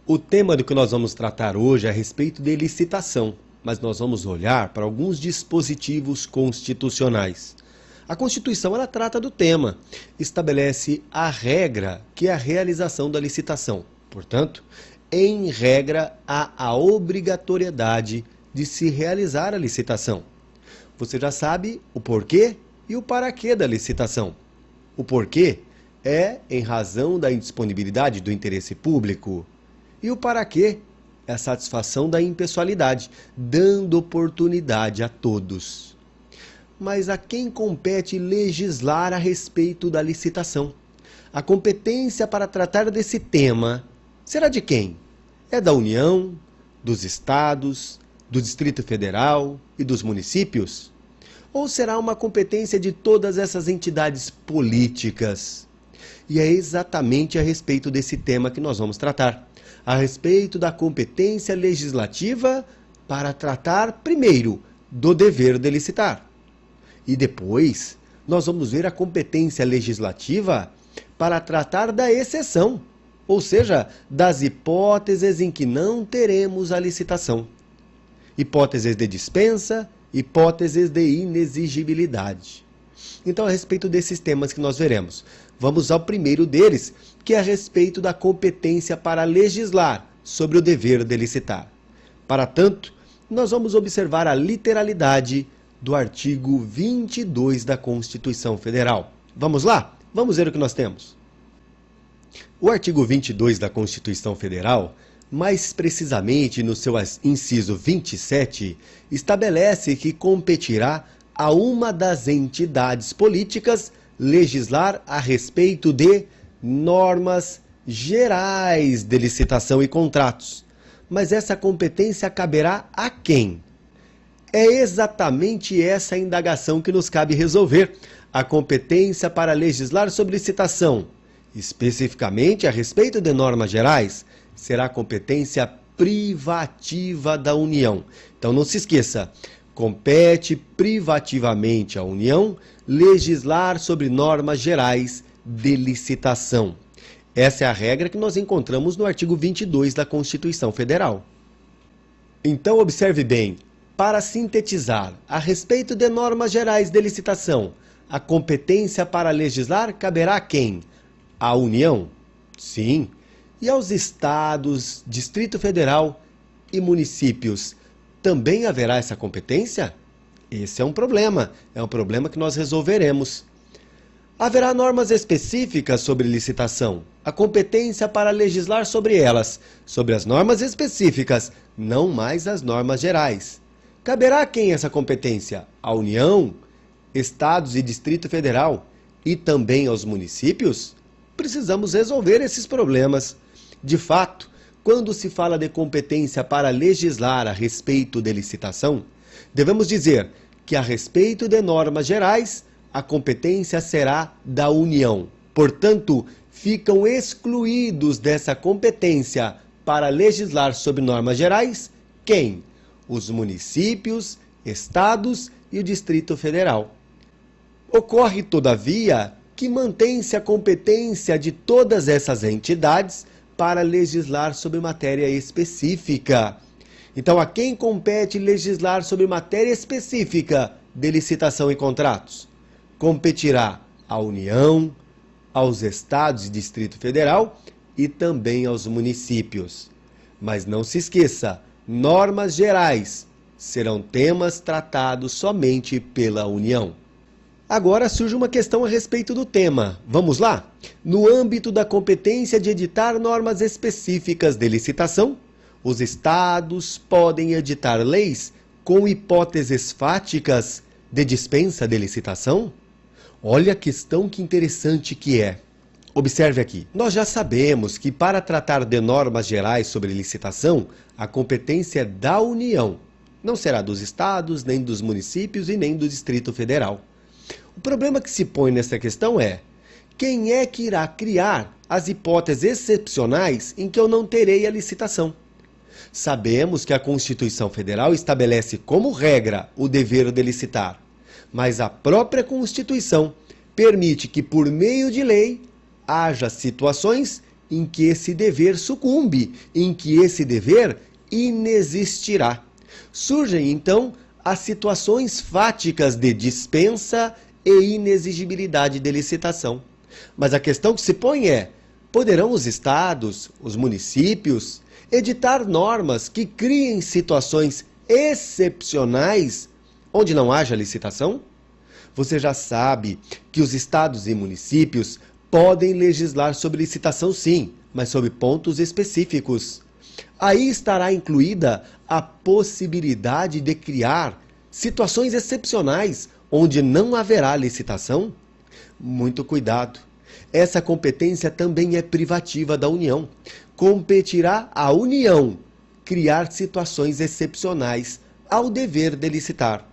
O tema do que nós vamos tratar hoje é a respeito de licitação, mas nós vamos olhar para alguns dispositivos constitucionais. A Constituição ela trata do tema, estabelece a regra que é a realização da licitação. Portanto, em regra, há a obrigatoriedade de se realizar a licitação. Você já sabe o porquê e o para quê da licitação. O porquê é em razão da indisponibilidade do interesse público. E o para quê é a satisfação da impessoalidade, dando oportunidade a todos. Mas a quem compete legislar a respeito da licitação? A competência para tratar desse tema será de quem? É da União, dos Estados, do Distrito Federal e dos municípios? Ou será uma competência de todas essas entidades políticas? E é exatamente a respeito desse tema que nós vamos tratar. A respeito da competência legislativa para tratar, primeiro, do dever de licitar. E depois, nós vamos ver a competência legislativa para tratar da exceção, ou seja, das hipóteses em que não teremos a licitação. Hipóteses de dispensa, hipóteses de inexigibilidade. Então, a respeito desses temas que nós veremos, vamos ao primeiro deles, que é a respeito da competência para legislar sobre o dever de licitar. Para tanto, nós vamos observar a literalidade do artigo 22 da Constituição Federal. Vamos lá? Vamos ver o que nós temos. O artigo 22 da Constituição Federal, mais precisamente no seu inciso 27, estabelece que competirá a uma das entidades políticas legislar a respeito de normas gerais de licitação e contratos. Mas essa competência caberá a quem? É exatamente essa a indagação que nos cabe resolver. A competência para legislar sobre licitação, especificamente a respeito de normas gerais, será competência privativa da União. Então não se esqueça, compete privativamente à União legislar sobre normas gerais de licitação. Essa é a regra que nós encontramos no artigo 22 da Constituição Federal. Então observe bem, para sintetizar, a respeito de normas gerais de licitação, a competência para legislar caberá a quem? À União? Sim. E aos estados, Distrito Federal e municípios, também haverá essa competência? Esse é um problema que nós resolveremos. Haverá normas específicas sobre licitação, a competência para legislar sobre elas, sobre as normas específicas, não mais as normas gerais. Caberá a quem essa competência? À União, Estados e Distrito Federal e também aos municípios? Precisamos resolver esses problemas. De fato, quando se fala de competência para legislar a respeito de licitação, devemos dizer que a respeito de normas gerais, a competência será da União. Portanto, ficam excluídos dessa competência para legislar sobre normas gerais quem? Os municípios, estados e o Distrito Federal. Ocorre, todavia, que mantém-se a competência de todas essas entidades para legislar sobre matéria específica. Então, a quem compete legislar sobre matéria específica de licitação e contratos? Competirá à União, aos Estados e Distrito Federal e também aos municípios. Mas não se esqueça, normas gerais serão temas tratados somente pela União. Agora surge uma questão a respeito do tema. Vamos lá? No âmbito da competência de editar normas específicas de licitação, os estados podem editar leis com hipóteses fáticas de dispensa de licitação? Olha a questão que interessante que é. Observe aqui. Nós já sabemos que para tratar de normas gerais sobre licitação, a competência é da União. Não será dos estados, nem dos municípios e nem do Distrito Federal. O problema que se põe nessa questão é: quem é que irá criar as hipóteses excepcionais em que eu não terei a licitação? Sabemos que a Constituição Federal estabelece como regra o dever de licitar, mas a própria Constituição permite que, por meio de lei, haja situações em que esse dever sucumbe, em que esse dever inexistirá. Surgem, então, as situações fáticas de dispensa e inexigibilidade de licitação. Mas a questão que se põe é: poderão os estados, os municípios, editar normas que criem situações excepcionais onde não haja licitação? Você já sabe que os estados e municípios podem legislar sobre licitação sim, mas sob pontos específicos. Aí estará incluída a possibilidade de criar situações excepcionais onde não haverá licitação? Muito cuidado. Essa competência também é privativa da União. Competirá à União criar situações excepcionais ao dever de licitar.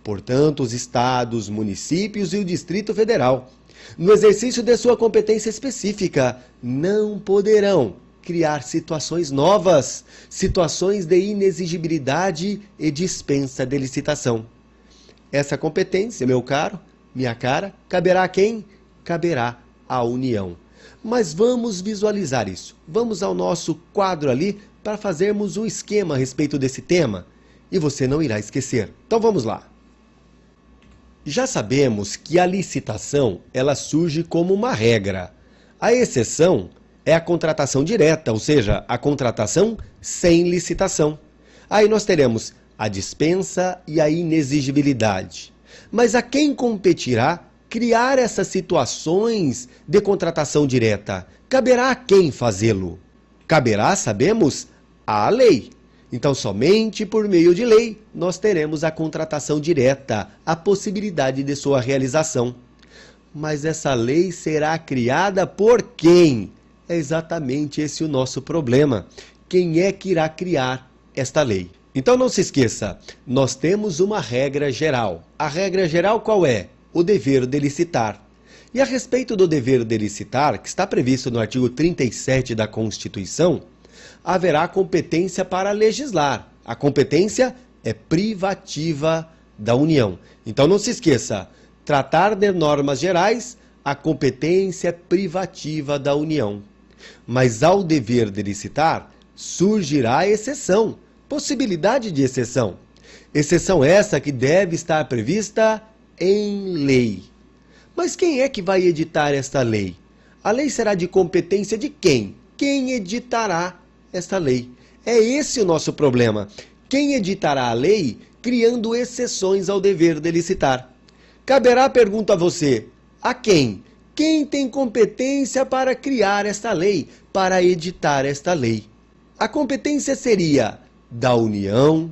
Portanto, os estados, municípios e o Distrito Federal, no exercício de sua competência específica, não poderão criar situações novas, situações de inexigibilidade e dispensa de licitação. Essa competência, meu caro, minha cara, caberá a quem? Caberá à União. Mas vamos visualizar isso. Vamos ao nosso quadro ali para fazermos um esquema a respeito desse tema e você não irá esquecer. Então vamos lá. Já sabemos que a licitação, ela surge como uma regra. A exceção é a contratação direta, ou seja, a contratação sem licitação. Aí nós teremos a dispensa e a inexigibilidade. Mas a quem competirá criar essas situações de contratação direta? Caberá a quem fazê-lo? Caberá, sabemos, à lei. Então, somente por meio de lei, nós teremos a contratação direta, a possibilidade de sua realização. Mas essa lei será criada por quem? É exatamente esse o nosso problema. Quem é que irá criar esta lei? Então não se esqueça, nós temos uma regra geral. A regra geral qual é? O dever de licitar. E a respeito do dever de licitar, que está previsto no artigo 37 da Constituição, haverá competência para legislar. A competência é privativa da União. Então não se esqueça, tratar de normas gerais, a competência é privativa da União. Mas ao dever de licitar, surgirá a exceção, possibilidade de exceção. Exceção essa que deve estar prevista em lei. Mas quem é que vai editar esta lei? A lei será de competência de quem? Quem editará esta lei? É esse o nosso problema. Quem editará a lei criando exceções ao dever de licitar? Caberá a pergunta a você: a quem? Quem tem competência para criar esta lei, para editar esta lei? A competência seria da União,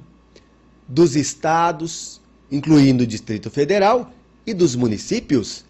dos estados, incluindo o Distrito Federal, e dos municípios?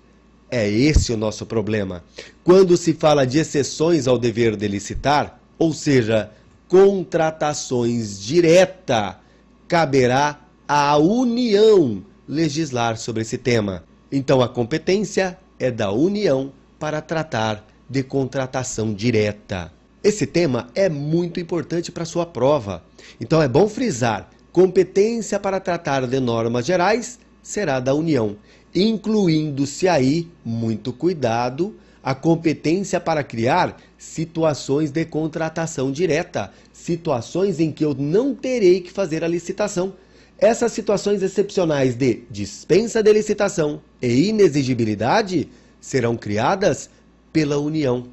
É esse o nosso problema. Quando se fala de exceções ao dever de licitar, ou seja, contratações direta, caberá à União legislar sobre esse tema. Então a competência é da União para tratar de contratação direta. Esse tema é muito importante para a sua prova. Então é bom frisar, competência para tratar de normas gerais será da União, incluindo-se aí, muito cuidado, a competência para criar situações de contratação direta, situações em que eu não terei que fazer a licitação. Essas situações excepcionais de dispensa de licitação e inexigibilidade serão criadas pela União.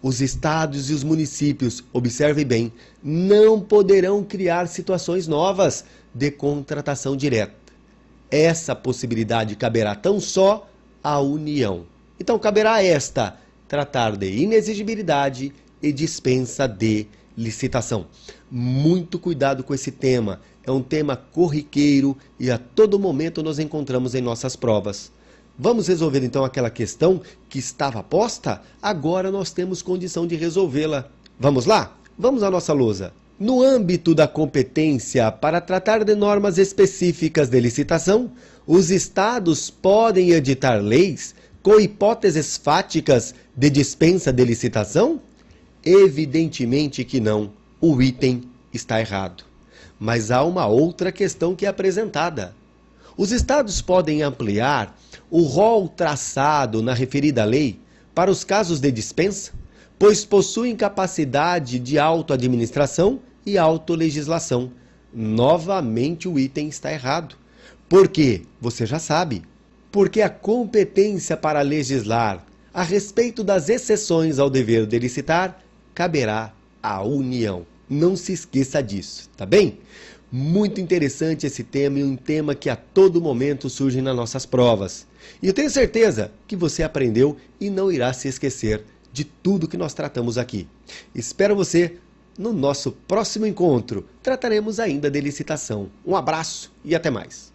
Os estados e os municípios, observem bem, não poderão criar situações novas de contratação direta. Essa possibilidade caberá tão só à União. Então caberá a esta tratar de inexigibilidade e dispensa de licitação. Muito cuidado com esse tema. É um tema corriqueiro e a todo momento nos encontramos em nossas provas. Vamos resolver então aquela questão que estava posta? Agora nós temos condição de resolvê-la. Vamos lá? Vamos à nossa lousa. No âmbito da competência para tratar de normas específicas de licitação, os estados podem editar leis com hipóteses fáticas de dispensa de licitação? Evidentemente que não. O item está errado. Mas há uma outra questão que é apresentada. Os estados podem ampliar o rol traçado na referida lei para os casos de dispensa? pois possuem capacidade de autoadministração e autolegislação. Novamente o item está errado. Por quê? Você já sabe. Porque a competência para legislar a respeito das exceções ao dever de licitar caberá à União. Não se esqueça disso, tá bem? Muito interessante esse tema e um tema que a todo momento surge nas nossas provas. E eu tenho certeza que você aprendeu e não irá se esquecer de tudo que nós tratamos aqui. Espero você no nosso próximo encontro. Trataremos ainda de licitação. Um abraço e até mais.